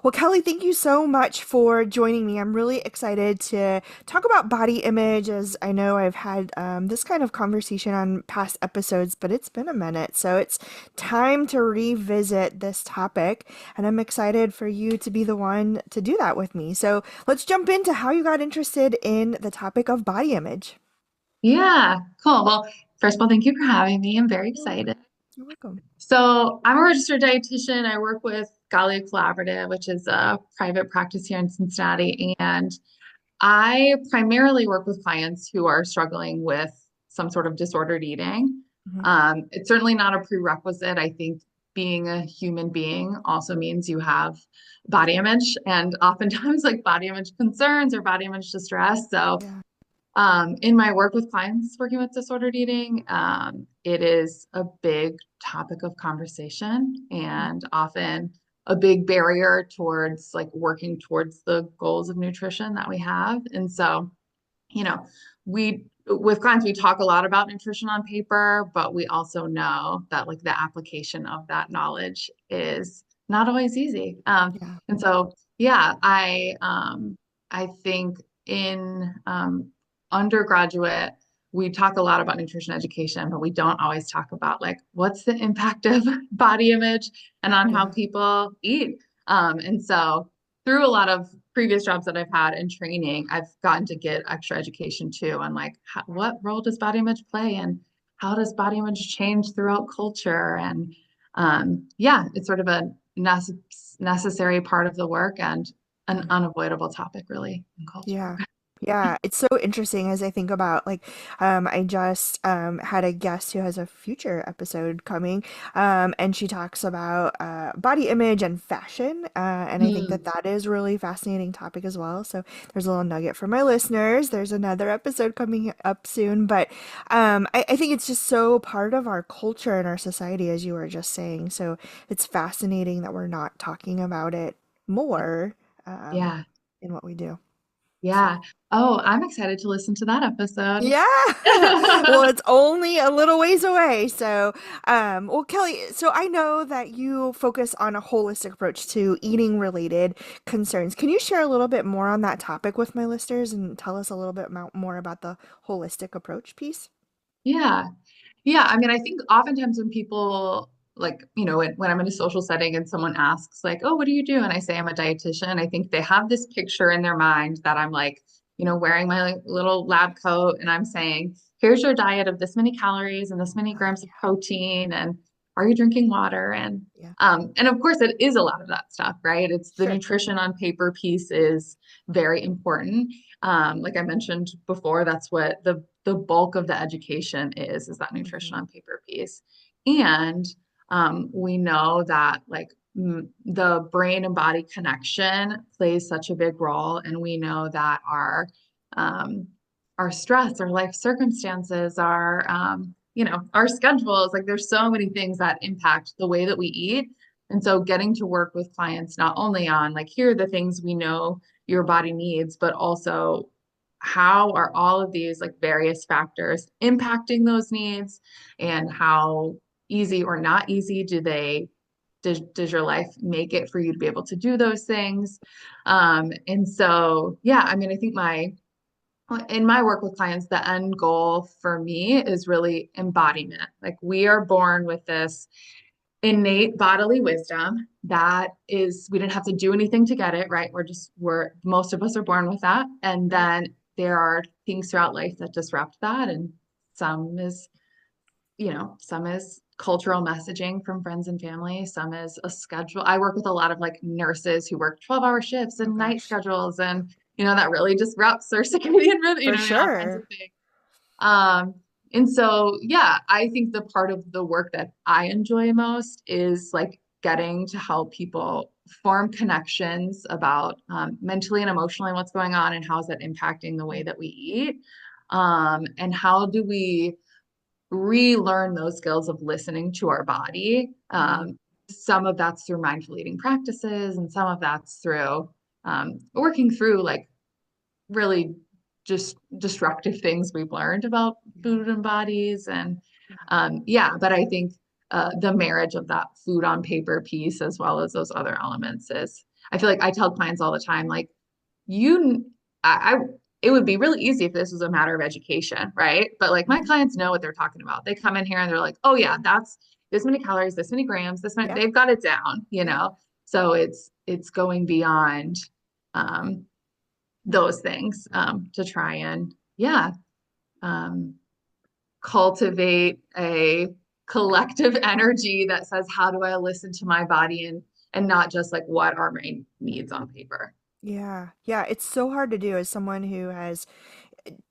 Well, Kelly, thank you so much for joining me. I'm really excited to talk about body image, as I know I've had this kind of conversation on past episodes, but it's been a minute. So it's time to revisit this topic, and I'm excited for you to be the one to do that with me. So let's jump into how you got interested in the topic of body image. Yeah, cool. Well, first of all, thank you for having me. I'm very You're excited. you're welcome. So, I'm a registered dietitian. I work with Galia Collaborative, which is a private practice here in Cincinnati. And I primarily work with clients who are struggling with some sort of disordered eating. Mhm. It's certainly not a prerequisite. I think being a human being also means you have body image and oftentimes like body image concerns or body image distress. So, Yeah. in my work with clients working with disordered eating, it is a big topic of conversation and often a big barrier towards like working towards the goals of nutrition that we have. And so, you know, we with clients we talk a lot about nutrition on paper, but we also know that like the application of that knowledge is not always easy. Yeah. And so, yeah, I think in undergraduate, we talk a lot about nutrition education, but we don't always talk about like what's the impact of body image and on how Yeah. people eat. And so through a lot of previous jobs that I've had in training, I've gotten to get extra education too on like what role does body image play and how does body image change throughout culture? And yeah, it's sort of a necessary part of the work and an unavoidable topic really in culture. Yeah. Yeah, it's so interesting as I think about like I just had a guest who has a future episode coming and she talks about body image and fashion and I think that Mm, that is really fascinating topic as well. So there's a little nugget for my listeners. There's another episode coming up soon, but I think it's just so part of our culture and our society as you were just saying. So it's fascinating that we're not talking about it more um, yeah, in what we do. So. yeah. Oh, I'm excited to listen to that episode. Yeah. Well, it's only a little ways away. So, well, Kelly, so I know that you focus on a holistic approach to eating related concerns. Can you share a little bit more on that topic with my listeners and tell us a little bit more about the holistic approach piece? Yeah. Yeah, I mean, I think oftentimes when people like, when I'm in a social setting and someone asks like, "Oh, what do you do?" and I say I'm a dietitian, I think they have this picture in their mind that I'm like, wearing my like, little lab coat and I'm saying, "Here's your diet of this many calories and this many grams of protein and are you drinking water?" Yeah. And of course it is a lot of that stuff, right? It's the Sure. nutrition on paper piece is very important. Like I mentioned before, that's what the bulk of the education is that nutrition Hmm. on paper piece. And we know that like the brain and body connection plays such a big role, and we know that um, our stress, our life circumstances, our schedules, like there's so many things that impact the way that we eat. And so getting to work with clients not only on like here are the things we know your body needs, but also how are all of these like various factors impacting those needs and how easy or not easy does your life make it for you to be able to do those things. And so yeah, I mean I think my in my work with clients, the end goal for me is really embodiment. Like we are born with this innate bodily wisdom that is, we didn't have to do anything to get it, right? Most of us are born with that. And Right. then there are things throughout life that disrupt that. And some is, some is cultural messaging from friends and family, some is a schedule. I work with a lot of like nurses who work 12-hour shifts Oh and night gosh. schedules Yeah. and that really disrupts their circadian rhythm, For all kinds of sure. things. And so, yeah, I think the part of the work that I enjoy most is like getting to help people form connections about mentally and emotionally what's going on and how is that impacting the way that we eat. And how do we relearn those skills of listening to our body. Mm-hmm. Some of that's through mindful eating practices, and some of that's through working through like really just destructive things we've learned about Yeah. food and bodies. And yeah, but I think the marriage of that food on paper piece as well as those other elements is I feel like I tell clients all the time, like, you, I it would be really easy if this was a matter of education, right? But like my Hmm. clients know what they're talking about. They come in here and they're like, oh yeah, that's this many calories, this many grams, this many, Yeah. they've got it down, you Yeah. know? So it's going beyond um, those things to try and, yeah, um, cultivate a collective energy that says, how do I listen to my body and not just like what are my needs on paper. Yeah. Yeah. It's so hard to do as someone who has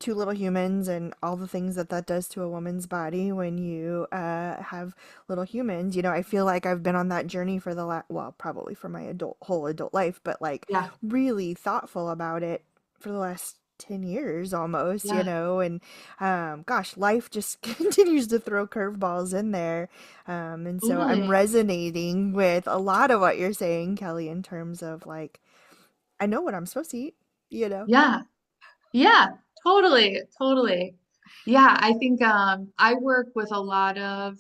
two little humans and all the things that that does to a woman's body when you have little humans. You know, I feel like I've been on that journey for the well, probably for my whole adult life, but like Yeah, really thoughtful about it for the last 10 years almost, you yeah, know, and gosh, life just continues to throw curveballs in there. And so I'm totally. resonating with a lot of what you're saying, Kelly, in terms of like, I know what I'm supposed to eat, you know? Yeah, yeah, totally, totally. Yeah, I think I work with a lot of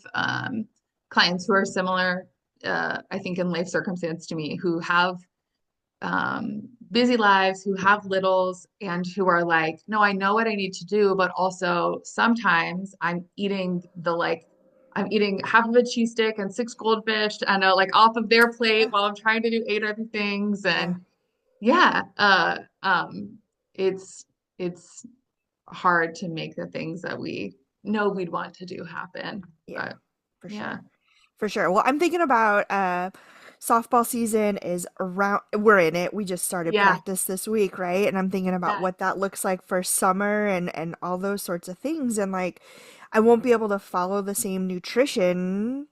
clients who are similar, I think, in life circumstance to me, who have busy lives, who have littles, and who are like, no, I know what I need to do, but also sometimes I'm eating half of a cheese stick and six goldfish and like off of their plate Yeah. while I'm trying to do eight other things. Yeah. And yeah, it's it's hard to make the things that we know we'd want to do happen. Yeah. But For yeah, sure. For sure. Well, I'm thinking about softball season is around, we're in it. We just started yeah, practice this week, right? And I'm thinking about yeah, what that looks like for summer and all those sorts of things. And like I won't be able to follow the same nutrition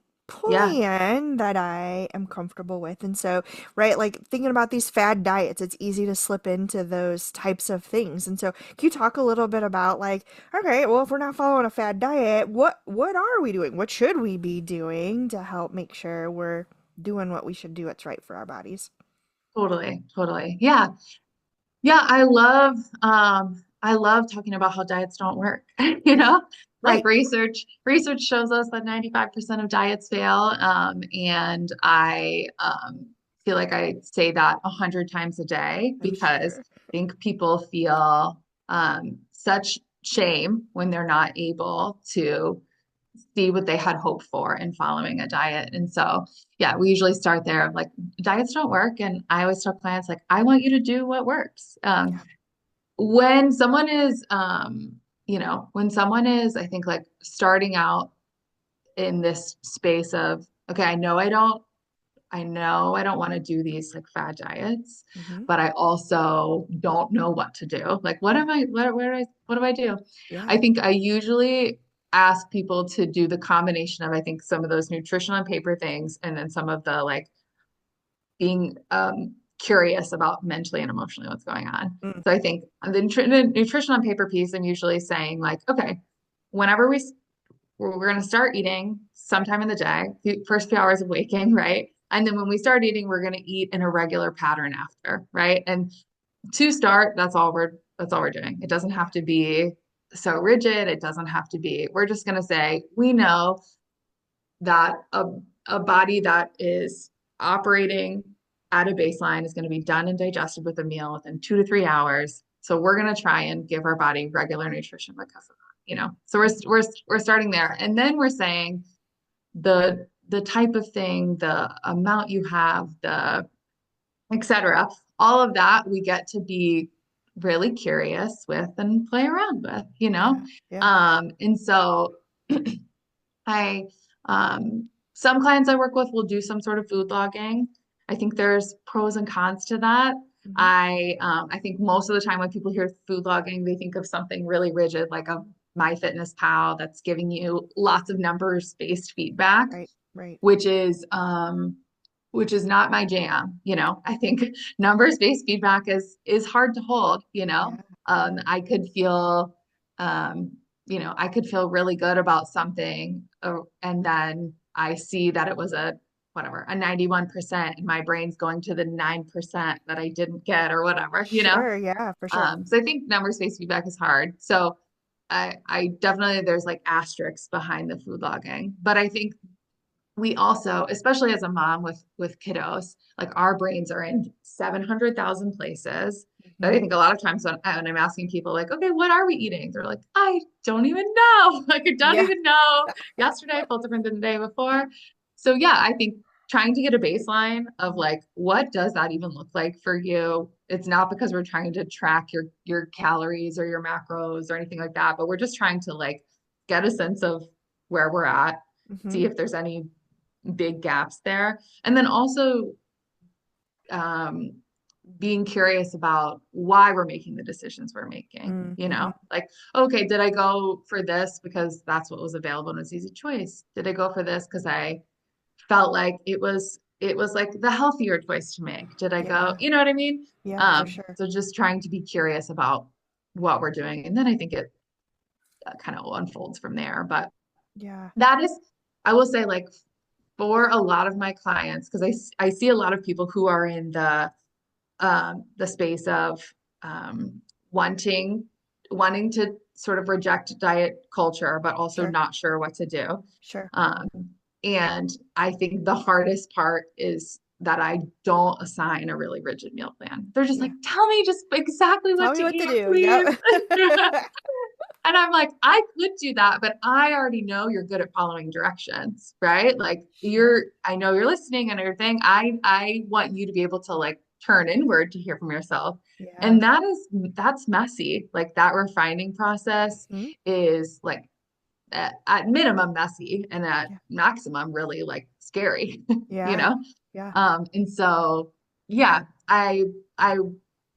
yeah, plan that I am comfortable with. And so, right, like thinking about these fad diets, it's easy to slip into those types of things. And so, can you talk a little bit about like, okay, well, if we're not following a fad diet, what are we doing? What should we be doing to help make sure we're doing what we should do what's right for our bodies? totally, totally. Yeah. Yeah, I love talking about how diets don't work. You Yeah. know, like Right. research shows us that 95% of diets fail. And I feel like I say that 100 times a day I'm because sure. I think people feel such shame when they're not able to see what they had hoped for in following a diet. And so, yeah, we usually start there of like diets don't work. And I always tell clients like, I want you to do what works. Yeah. When someone is, when someone is, I think like starting out in this space of, okay, I know I don't want to do these like fad diets, Mm-hmm. but I also don't know what to do. Like, what Yeah. am I, what do I do? Yeah. I think I usually ask people to do the combination of, I think, some of those nutrition on paper things and then some of the like being curious about mentally and emotionally what's going on. Mm. So I think on the nutrition on paper piece, I'm usually saying like, okay, whenever we're going to start eating sometime in the day, the first few hours of waking, right? And then when we start eating, we're going to eat in a regular pattern after, right? And to start, that's all we're doing. It doesn't have to be so rigid. It doesn't have to be. We're just going to say we know that a body that is operating at a baseline is going to be done and digested with a meal within 2 to 3 hours. So we're going to try and give our body regular nutrition because of that. So we're starting there, and then we're saying the type of thing, the amount you have, the etc. All of that we get to be really curious with and play around with. Yeah. Yeah. And so I some clients I work with will do some sort of food logging. I think there's pros and cons to that. Mm-hmm. I think most of the time when people hear food logging, they think of something really rigid like a MyFitnessPal that's giving you lots of numbers based feedback, Right. Right. which is which is not my jam. I think numbers based feedback is hard to hold. Yeah. Yeah. I could feel um, I could feel really good about something, and then I see that it was a 91%, and my brain's going to the 9% that I didn't get or whatever. Sure. Yeah. For sure. So I think numbers-based feedback is hard. So I definitely there's like asterisks behind the food logging, but I think we also, especially as a mom with kiddos, like our brains are in 700,000 places. That I Hmm. think a lot of times when I'm asking people like, okay, what are we eating? They're like, I don't even know. Like, I don't Yeah. even know. Yesterday I felt different than the day before. So yeah, I think trying to get a baseline of like, what does that even look like for you? It's not because we're trying to track your calories or your macros or anything like that, but we're just trying to like get a sense of where we're at, Hmm. see if there's any big gaps there. And then also um, being curious about why we're making the decisions we're making. You Mm-hmm. know, like, okay, did I go for this because that's what was available and it was easy choice? Did I go for this because I felt like it was like the healthier choice to make? Did I go, Yeah. you know what I mean? Yeah, for sure. So just trying to be curious about what we're doing. And then I think it kind of unfolds from there. But Yeah. that is, I will say, like for a lot of my clients, because I see a lot of people who are in the space of um, wanting wanting to sort of reject diet culture, but also Sure. not sure what to do. Sure. Um, and I think the hardest part is that I don't assign a really rigid meal plan. They're just like, Yeah. tell me just exactly Tell what me to what to eat, do. please. Yep. And I'm like, I could do that, but I already know you're good at following directions, right? Like Sure. I know you're listening and everything. I want you to be able to like turn inward to hear from yourself. Yeah. And that's messy. Like that refining process Hmm. is like at minimum messy and at Yeah. maximum really like scary, you Yeah. know? Yeah. And so yeah, I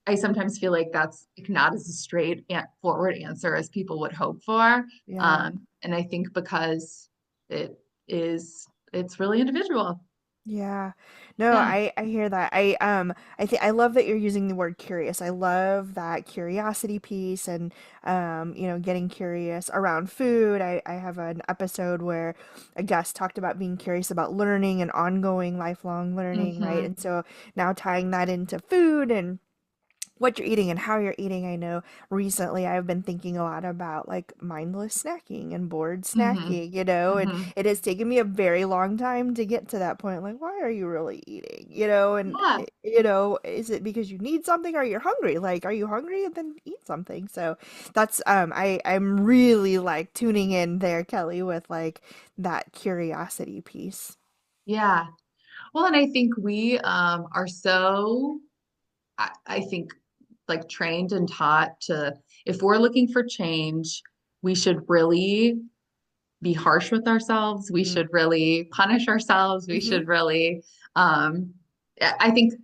I sometimes feel like that's like not as a straight and forward answer as people would hope for. Yeah. And I think because it it's really individual. Yeah. No, Yeah. I hear that. I think I love that you're using the word curious. I love that curiosity piece and getting curious around food. I have an episode where a guest talked about being curious about learning and ongoing lifelong learning, right? Hmm. And so now tying that into food and what you're eating and how you're eating. I know recently I've been thinking a lot about like mindless snacking and bored Hmm. snacking, and Hmm. it has taken me a very long time to get to that point. Like, why are you really eating? And Yeah. is it because you need something or you're hungry? Like, are you hungry? Then eat something. So that's I'm really like tuning in there, Kelly, with like that curiosity piece. Yeah. Well, and I think we are so I think like trained and taught to if we're looking for change, we should really be harsh with ourselves. We Mm. should really punish ourselves. We Mm-hmm. should really, I think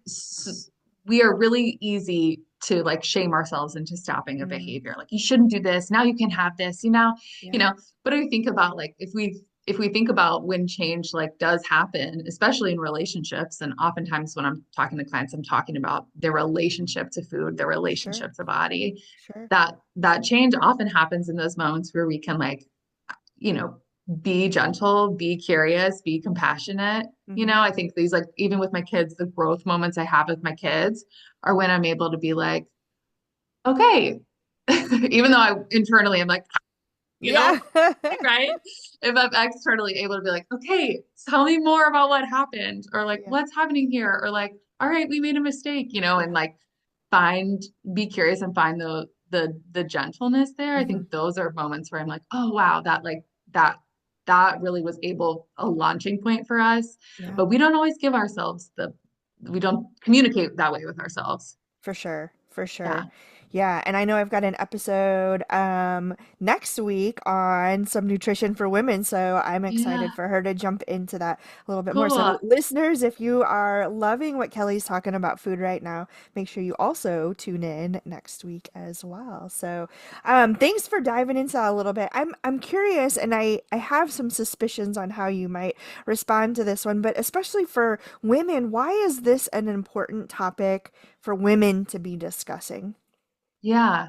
we are really easy to like shame ourselves into stopping a Mm. behavior. Like you shouldn't do this. Now you can have this, you Yeah. know, but I think about like if we think about when change like does happen, especially in relationships, and oftentimes when I'm talking to clients, I'm talking about their relationship to food, their Sure. relationship to body. Sure. That change often happens in those moments where we can like you know, be gentle, be curious, be compassionate. Mm-hmm. I think these like even with my kids, the growth moments I have with my kids are when I'm able to be like, okay, even though I internally am like, you Yeah. know, right? If I'm externally able to be like, okay, tell me more about what happened, or like Yeah. what's happening here, or like, all right, we made a mistake, and Yeah. like find, be curious and find the gentleness there. I Hmm. think those are moments where I'm like, oh wow, that that really was able a launching point for us. Yeah. But we don't always give ourselves we don't communicate that way with ourselves. For sure. For Yeah. sure. Yeah, and I know I've got an episode next week on some nutrition for women, so I'm excited Yeah. for her to jump into that a little bit more. So Cool. listeners, if you are loving what Kelly's talking about food right now, make sure you also tune in next week as well. So thanks for diving into that a little bit. I'm curious and I have some suspicions on how you might respond to this one, but especially for women, why is this an important topic for women to be discussing? Yeah.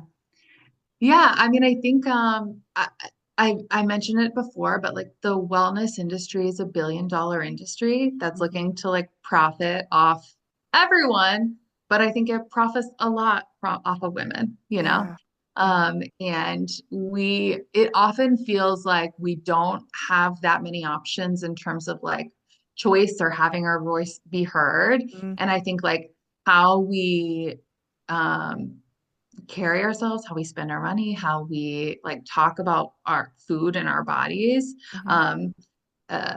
Yeah, I mean, I think I mentioned it before, but like the wellness industry is a billion-dollar industry that's Hmm. looking to like profit off everyone, but I think it profits a lot off of women, Yeah. Yeah. And it often feels like we don't have that many options in terms of like choice or having our voice be heard. Mm-hmm. And I think like how we um, carry ourselves, how we spend our money, how we like talk about our food and our bodies, Mm-hmm. um, uh,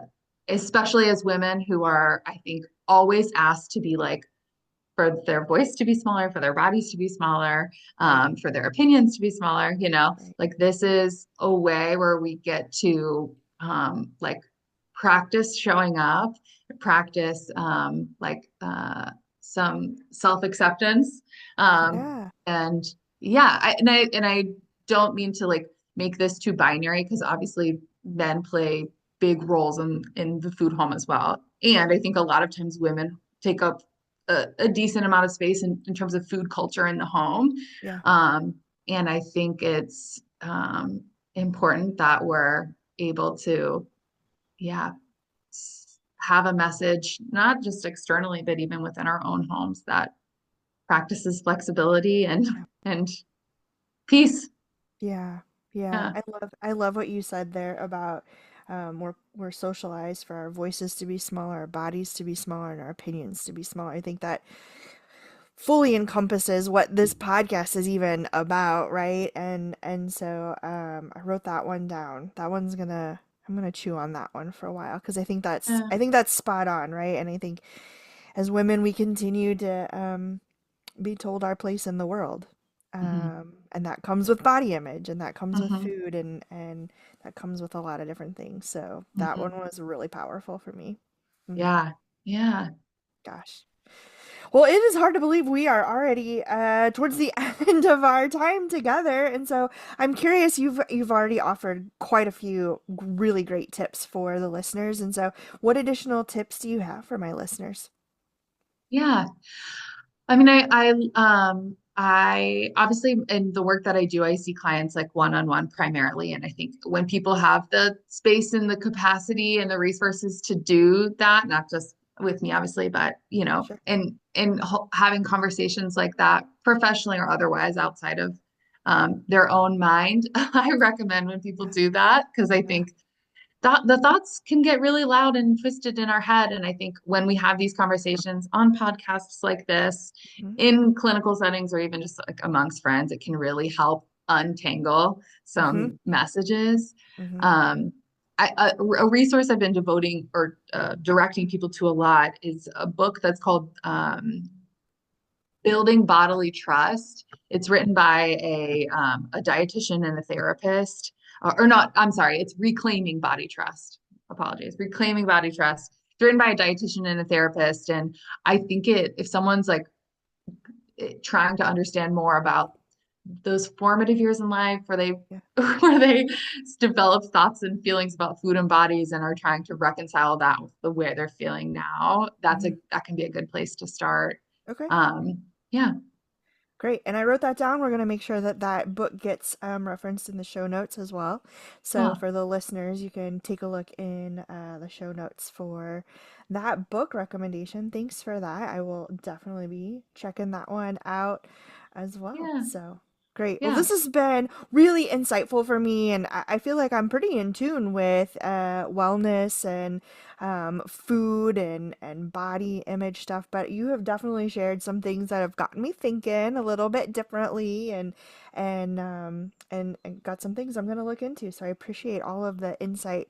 especially as women who are, I think, always asked to be like, for their voice to be smaller, for their bodies to be smaller, Right. for their opinions to be smaller, Right. like this is a way where we get to like practice showing up, practice some self-acceptance. Yeah. And yeah, I don't mean to like make this too binary because obviously men play big roles in the food home as well. And I think a lot of times women take up a decent amount of space in terms of food culture in the home. Yeah. Um, and I think it's important that we're able to, yeah, have a message, not just externally, but even within our own homes that practices flexibility Yeah. and peace. Yeah, yeah. Yeah. I love what you said there about we're socialized for our voices to be smaller, our bodies to be smaller, and our opinions to be smaller. I think that fully encompasses what this podcast is even about, right? And so I wrote that one down. That one's gonna I'm gonna chew on that one for a while because Yeah. I think that's spot on, right? And I think as women we continue to be told our place in the world. Hmm. And that comes with body image and that comes with Hmm. food and that comes with a lot of different things. So that Hmm. one was really powerful for me. Mm, Yeah. Yeah. gosh. Well, it is hard to believe we are already towards the end of our time together. And so I'm curious, you've already offered quite a few really great tips for the listeners. And so what additional tips do you have for my listeners? Yeah. I mean, I obviously in the work that I do, I see clients like one-on-one primarily. And I think when people have the space and the capacity and the resources to do that, not just with me, obviously, but Sure. having conversations like that professionally or otherwise outside of their own mind, I recommend when people Yeah. do that because I Yeah. think the thoughts can get really loud and twisted in our head. And I think when we have these conversations on podcasts like this, Hmm. in clinical settings, or even just like amongst friends, it can really help untangle Hmm. some messages. Hmm. Um, a resource I've been devoting or directing people to a lot is a book that's called Building Bodily Trust. It's written by a dietitian and a therapist, or not, I'm sorry, it's Reclaiming Body Trust. Apologies, Reclaiming Body Trust. It's written by a dietitian and a therapist. And I think if someone's like trying to understand more about those formative years in life where they Yeah. where they develop thoughts and feelings about food and bodies and are trying to reconcile that with the way they're feeling now, Hmm. that can be a good place to start. Okay. Um, yeah. Great. And I wrote that down. We're going to make sure that that book gets referenced in the show notes as well. So Oh, for the listeners, you can take a look in the show notes for that book recommendation. Thanks for that. I will definitely be checking that one out as well. yeah. So great. Well, Yeah. this has been really insightful for me, and I feel like I'm pretty in tune with wellness and food and body image stuff, but you have definitely shared some things that have gotten me thinking a little bit differently and got some things I'm going to look into. So I appreciate all of the insight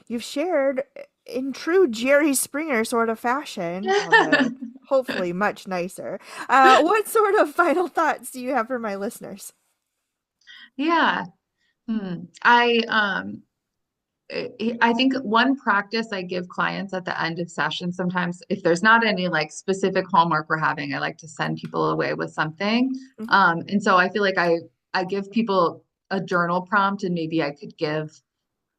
you've shared in true Jerry Springer sort of fashion, although hopefully much nicer. What sort of final thoughts do you have for my listeners? Yeah. Hmm. I think one practice I give clients at the end of sessions, sometimes if there's not any like specific homework we're having, I like to send people away with something. Hmm. And so I feel like I give people a journal prompt and maybe I could give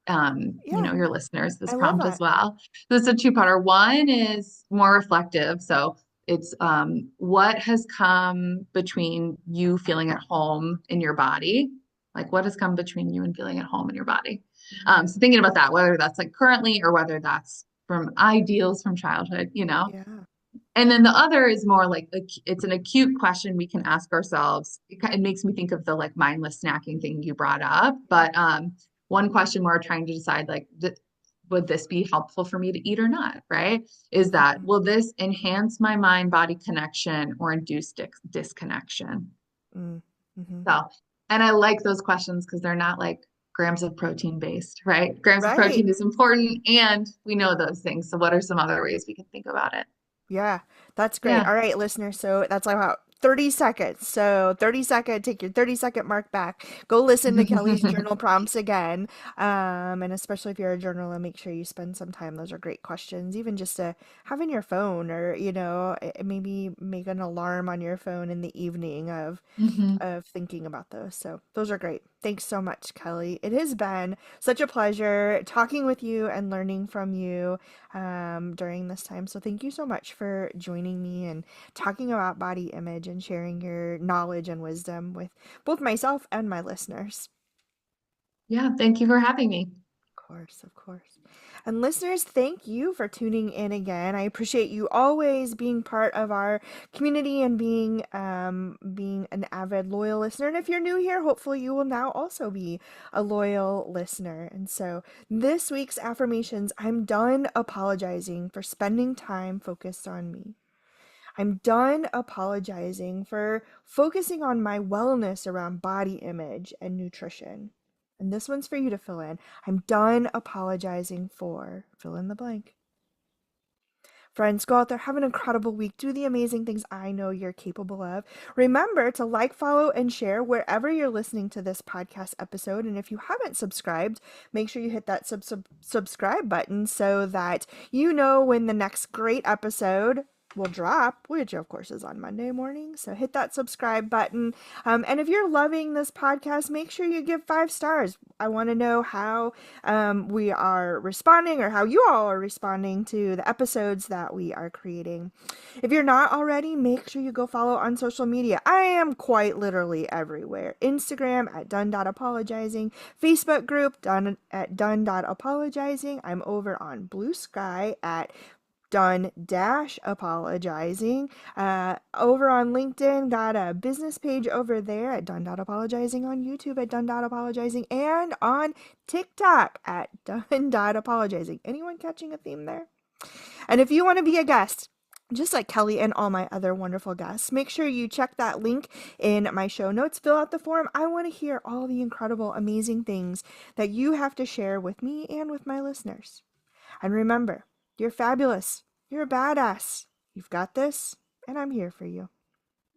Yeah, your listeners this I love prompt as that. well. So it's a two-parter. One is more reflective. So it's what has come between you feeling at home in your body? Like what has come between you and feeling at home in your body? Hmm. So thinking about that, whether that's like currently or whether that's from ideals from childhood. Yeah. And then the other is more like it's an acute question we can ask ourselves. It makes me think of the like mindless snacking thing you brought up. But one question we're trying to decide like, would this be helpful for me to eat or not? Right? Is that Mhm. will this enhance my mind body connection or induce disconnection? Mm. Mhm. So, and I like those questions because they're not like grams of protein based, right? Grams of Right. protein is important and we know those things. So, what are some other ways we can think about it? Yeah, that's great. Yeah. All right, listeners. So that's like about 30 seconds. So 30-second, take your 30-second mark back. Go listen to Kelly's journal prompts again. And especially if you're a journaler, make sure you spend some time. Those are great questions, even just to have in your phone or, maybe make an alarm on your phone in the evening hmm of thinking about those. So those are great. Thanks so much, Kelly. It has been such a pleasure talking with you and learning from you during this time. So thank you so much for joining me and talking about body image and sharing your knowledge and wisdom with both myself and my listeners. Yeah. Thank you for having me. Of course, of course. And listeners, thank you for tuning in again. I appreciate you always being part of our community and being an avid loyal listener. And if you're new here, hopefully you will now also be a loyal listener. And so this week's affirmations, I'm done apologizing for spending time focused on me. I'm done apologizing for focusing on my wellness around body image and nutrition. And this one's for you to fill in. I'm done apologizing for fill in the blank. Friends, go out there, have an incredible week. Do the amazing things I know you're capable of. Remember to like, follow, and share wherever you're listening to this podcast episode. And if you haven't subscribed, make sure you hit that subscribe button so that you know when the next great episode will drop, which of course is on Monday morning. So hit that subscribe button. And if you're loving this podcast, make sure you give 5 stars. I want to know how we are responding or how you all are responding to the episodes that we are creating. If you're not already, make sure you go follow on social media. I am quite literally everywhere. Instagram at done.apologizing, Facebook group done at done.apologizing. I'm over on Blue Sky at done dash apologizing. Over on LinkedIn, got a business page over there at done dot apologizing, on YouTube at done dot apologizing, and on TikTok at done dot apologizing. Anyone catching a theme there? And if you want to be a guest, just like Kelly and all my other wonderful guests, make sure you check that link in my show notes. Fill out the form. I want to hear all the incredible, amazing things that you have to share with me and with my listeners. And remember, you're fabulous. You're a badass. You've got this, and I'm here for you.